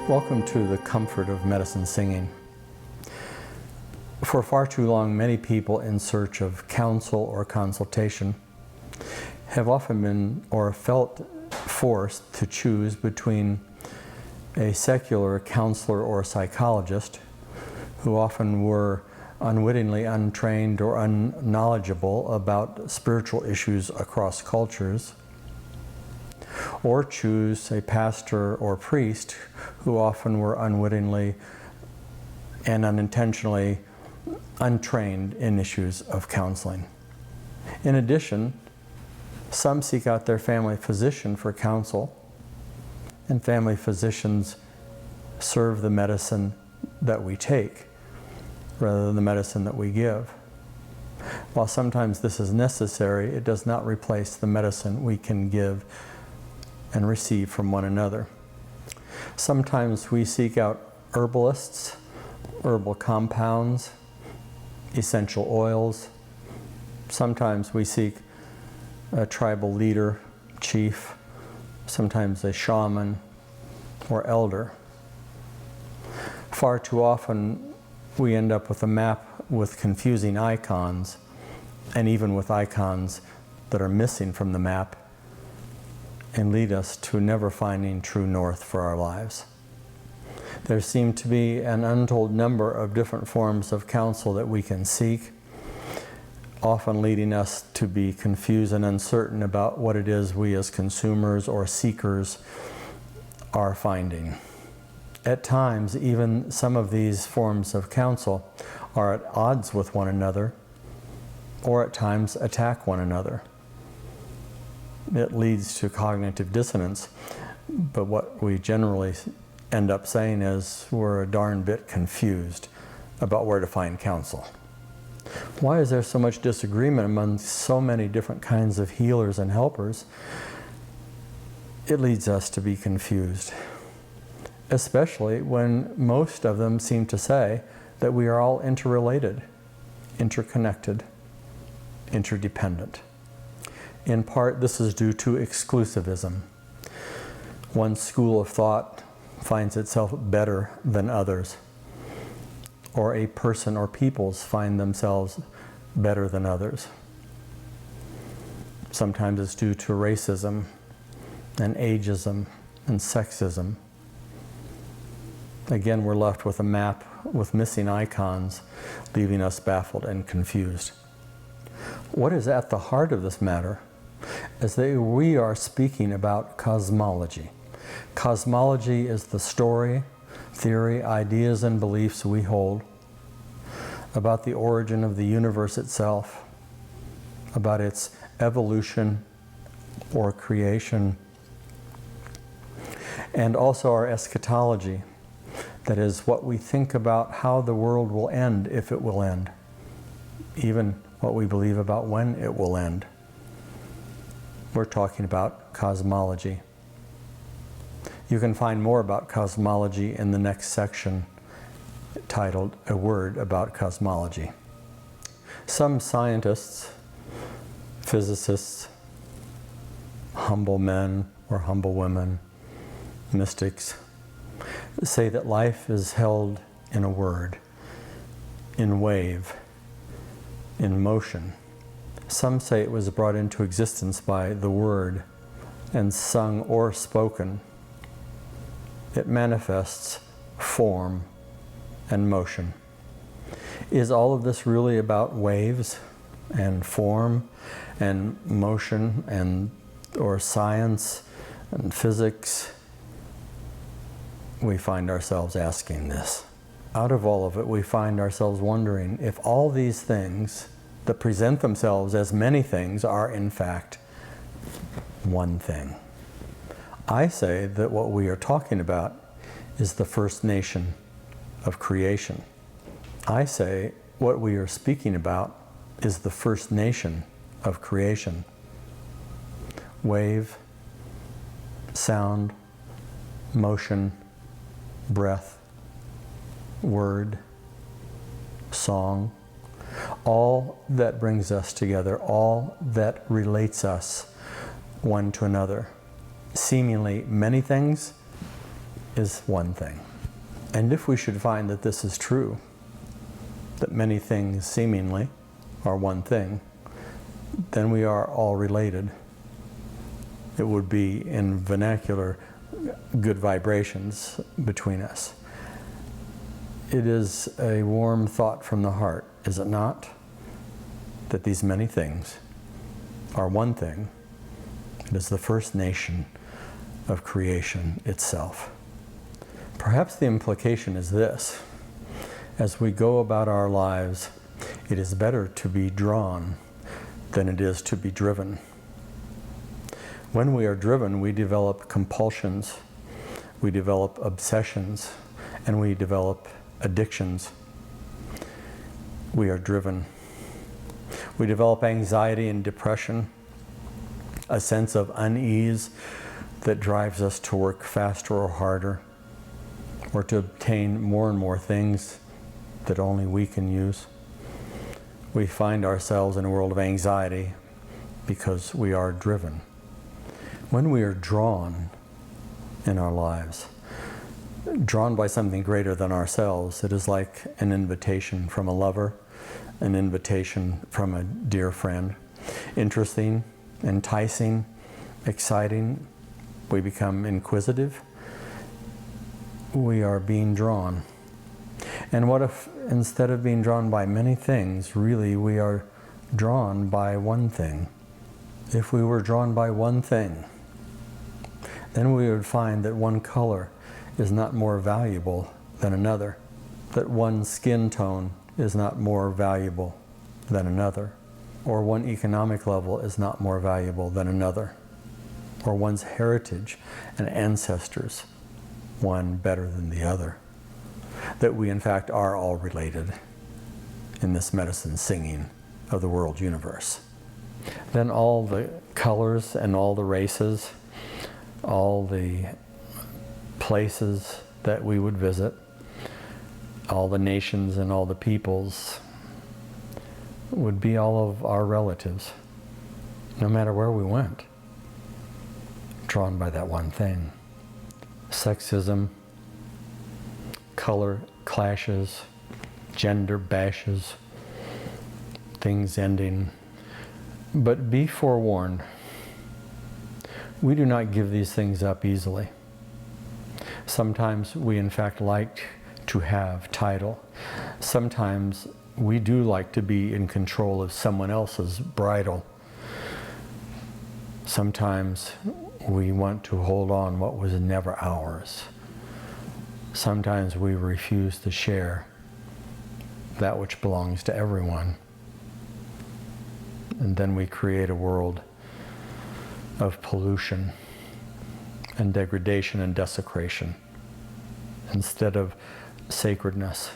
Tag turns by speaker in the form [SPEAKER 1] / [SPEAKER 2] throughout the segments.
[SPEAKER 1] Welcome to the comfort of medicine singing. For far too long, many people in search of counsel or consultation have often been or felt forced to choose between a secular counselor or psychologist, who often were unwittingly untrained or unknowledgeable about spiritual issues across cultures, or choose a pastor or priest who often were unwittingly and unintentionally untrained in issues of counseling. In addition, some seek out their family physician for counsel, and family physicians serve the medicine that we take rather than the medicine that we give. While sometimes this is necessary, it does not replace the medicine we can give and receive from one another. Sometimes we seek out herbalists, herbal compounds, essential oils. Sometimes we seek a tribal leader, chief, sometimes a shaman or elder. Far too often we end up with a map with confusing icons, and even with icons that are missing from the map, and lead us to never finding true north for our lives. There seem to be an untold number of different forms of counsel that we can seek, often leading us to be confused and uncertain about what it is we as consumers or seekers are finding. At times, even some of these forms of counsel are at odds with one another, or at times attack one another. It leads to cognitive dissonance, but what we generally end up saying is we're a darn bit confused about where to find counsel. Why is there so much disagreement among so many different kinds of healers and helpers? It leads us to be confused, especially when most of them seem to say that we are all interrelated, interconnected, interdependent. In part, this is due to exclusivism. One school of thought finds itself better than others, or a person or peoples find themselves better than others. Sometimes it's due to racism and ageism and sexism. Again, we're left with a map with missing icons, leaving us baffled and confused. What is at the heart of this matter is that we are speaking about cosmology. Cosmology is the story, theory, ideas, and beliefs we hold about the origin of the universe itself, about its evolution or creation, and also our eschatology, that is, what we think about how the world will end, if it will end, even what we believe about when it will end. We're talking about cosmology. You can find more about cosmology in the next section titled A Word About Cosmology. Some scientists, physicists, humble men or humble women, mystics, say that life is held in a word, in wave, in motion. Some say it was brought into existence by the word and sung or spoken. It manifests form and motion. Is all of this really about waves and form and motion and or science and physics? We find ourselves asking this. Out of all of it, we find ourselves wondering if all these things that present themselves as many things are in fact one thing. I say that what we are talking about is the first nation of creation. I say what we are speaking about is the first nation of creation. Wave, sound, motion, breath, word, song, all that brings us together, all that relates us one to another. Seemingly many things, is one thing. And if we should find that this is true, that many things seemingly are one thing, then we are all related. It would be, in vernacular, good vibrations between us. It is a warm thought from the heart, is it not? That these many things are one thing. It is the first nation of creation itself. Perhaps the implication is this: as we go about our lives, it is better to be drawn than it is to be driven. When we are driven, we develop compulsions, we develop obsessions, and we develop addictions. We are driven. We develop anxiety and depression, a sense of unease that drives us to work faster or harder, or to obtain more and more things that only we can use. We find ourselves in a world of anxiety because we are driven. When we are drawn in our lives, drawn by something greater than ourselves, it is like an invitation from a lover, an invitation from a dear friend. Interesting, enticing, exciting. We become inquisitive. We are being drawn. And what if, instead of being drawn by many things, really we are drawn by one thing? If we were drawn by one thing, then we would find that one color is not more valuable than another, that one skin tone is not more valuable than another, or one economic level is not more valuable than another, or one's heritage and ancestors one better than the other, that we in fact are all related in this medicine singing of the world universe. Then all the colors and all the races, all the places that we would visit, all the nations and all the peoples would be all of our relatives, no matter where we went, drawn by that one thing. Sexism, color clashes, gender bashes, things ending. But be forewarned, we do not give these things up easily. Sometimes we in fact like to have title. Sometimes we do like to be in control of someone else's bridle. Sometimes we want to hold on what was never ours. Sometimes we refuse to share that which belongs to everyone. And then we create a world of pollution and degradation and desecration instead of sacredness.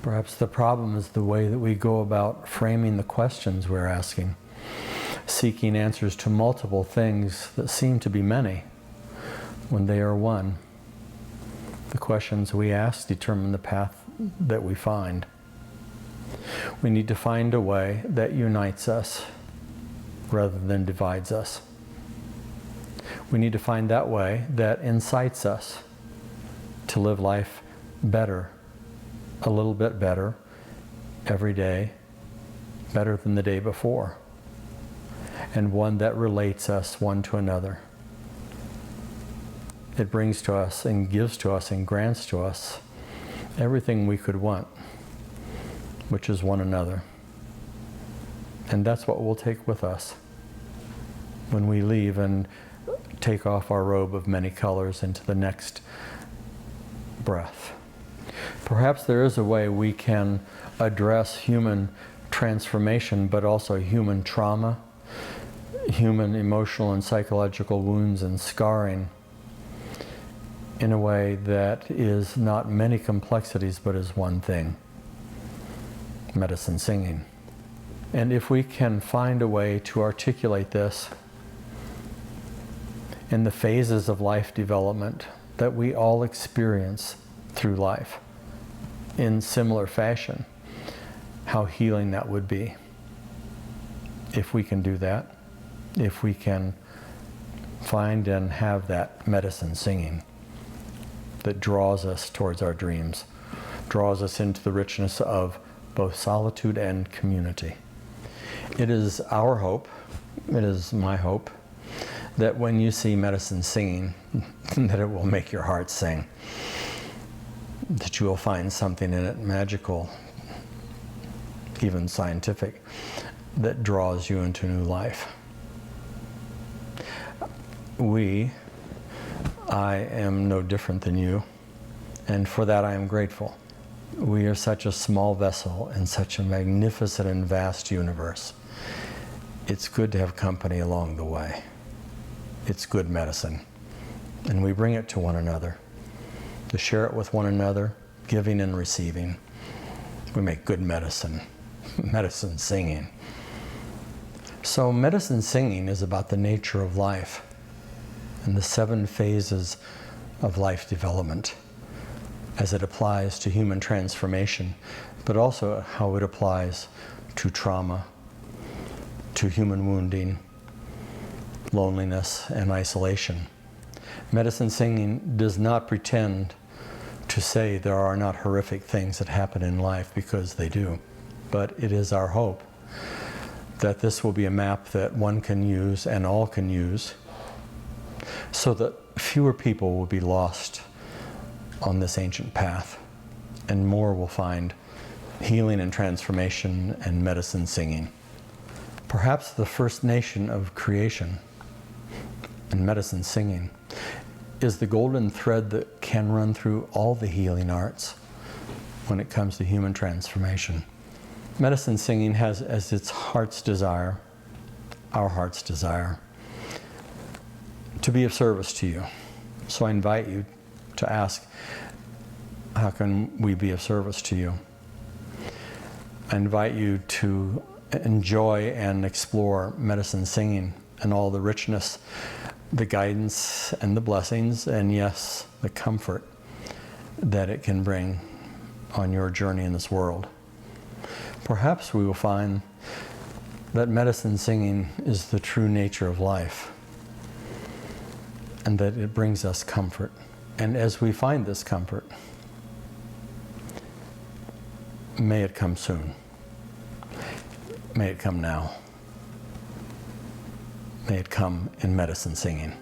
[SPEAKER 1] Perhaps the problem is the way that we go about framing the questions we're asking, seeking answers to multiple things that seem to be many when they are one. The questions we ask determine the path that we find. We need to find a way that unites us rather than divides us. We need to find that way that incites us to live life better, a little bit better, every day, better than the day before, and one that relates us one to another. It brings to us and gives to us and grants to us everything we could want, which is one another. And that's what we'll take with us when we leave and take off our robe of many colors into the next breath. Perhaps there is a way we can address human transformation, but also human trauma, human emotional and psychological wounds and scarring in a way that is not many complexities, but is one thing: medicine singing. And if we can find a way to articulate this in the phases of life development that we all experience through life in similar fashion, how healing that would be. If we can do that, if we can find and have that medicine singing that draws us towards our dreams, draws us into the richness of both solitude and community. It is our hope, it is my hope, that when you see medicine singing, that it will make your heart sing, that you will find something in it magical, even scientific, that draws you into new life. I am no different than you, and for that I am grateful. We are such a small vessel in such a magnificent and vast universe. It's good to have company along the way. It's good medicine, and we bring it to one another, to share it with one another, giving and receiving. We make good medicine, medicine singing. So medicine singing is about the nature of life and the 7 phases of life development as it applies to human transformation, but also how it applies to trauma, to human wounding, loneliness, and isolation. Medicine singing does not pretend to say there are not horrific things that happen in life, because they do. But it is our hope that this will be a map that one can use and all can use, so that fewer people will be lost on this ancient path, and more will find healing and transformation and medicine singing. Perhaps the first nation of creation and medicine singing is the golden thread that can run through all the healing arts when it comes to human transformation. Medicine singing has as its heart's desire, our heart's desire, to be of service to you. So I invite you to ask, how can we be of service to you? I invite you to enjoy and explore medicine singing and all the richness, the guidance and the blessings, and yes, the comfort that it can bring on your journey in this world. Perhaps we will find that medicine singing is the true nature of life, and that it brings us comfort. And as we find this comfort, may it come soon. May it come now. May it come in medicine singing.